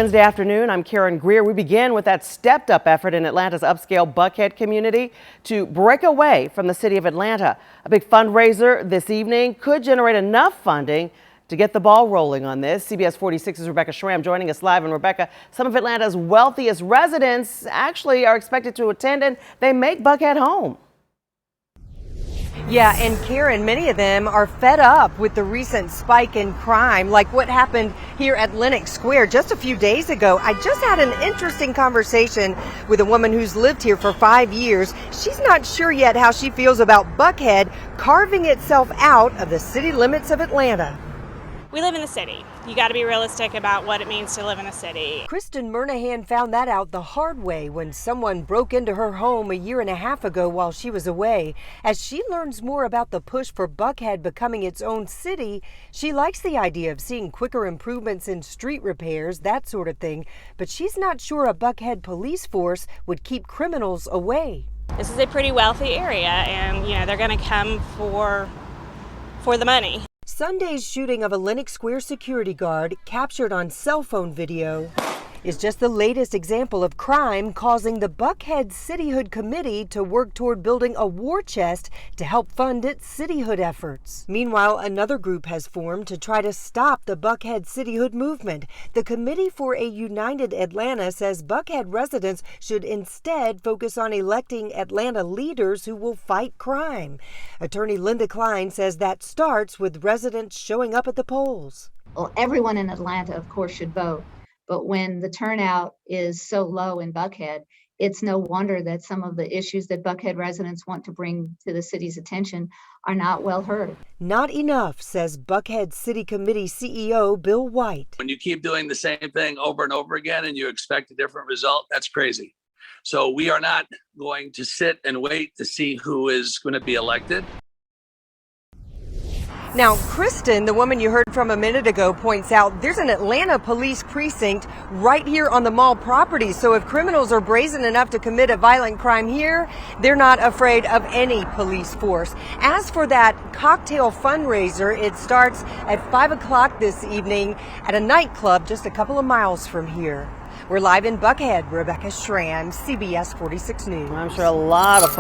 Wednesday afternoon, I'm Karen Greer. We begin with that stepped-up effort in Atlanta's upscale Buckhead community to break away from the city of Atlanta. A big fundraiser this evening could generate enough funding to get the ball rolling on this. CBS 46's Rebecca Schramm joining us live. And Rebecca, some of Atlanta's wealthiest residents actually are expected to attend, and they make Buckhead home. Yeah, and Karen, many of them are fed up with the recent spike in crime, like what happened here at Lenox Square just a few days ago. I just had an interesting conversation with a woman who's lived here for 5 years. She's not sure yet how she feels about Buckhead carving itself out of the city limits of Atlanta. We live in the city. You got to be realistic about what it means to live in a city. Kristen Murnahan found that out the hard way when someone broke into her home a year and a half ago while she was away. As she learns more about the push for Buckhead becoming its own city, she likes the idea of seeing quicker improvements in street repairs, that sort of thing, but she's not sure a Buckhead police force would keep criminals away. This is a pretty wealthy area, and they're going to come for the money. Sunday's shooting of a Lenox Square security guard, captured on cell phone video, is just the latest example of crime causing the Buckhead Cityhood Committee to work toward building a war chest to help fund its cityhood efforts. Meanwhile, another group has formed to try to stop the Buckhead cityhood movement. The Committee for a United Atlanta says Buckhead residents should instead focus on electing Atlanta leaders who will fight crime. Attorney Linda Klein says that starts with residents showing up at the polls. Well, everyone in Atlanta, of course, should vote. But when the turnout is so low in Buckhead, it's no wonder that some of the issues that Buckhead residents want to bring to the city's attention are not well heard. Not enough, says Buckhead City Committee CEO Bill White. When you keep doing the same thing over and over again and you expect a different result, that's crazy. So we are not going to sit and wait to see who is going to be elected. Now, Kristen, the woman you heard from a minute ago, points out there's an Atlanta police precinct right here on the mall property. So if criminals are brazen enough to commit a violent crime here, they're not afraid of any police force. As for that cocktail fundraiser, it starts at 5 o'clock this evening at a nightclub just a couple of miles from here. We're live in Buckhead. Rebecca Schramm, CBS 46 News. I'm sure a lot of folks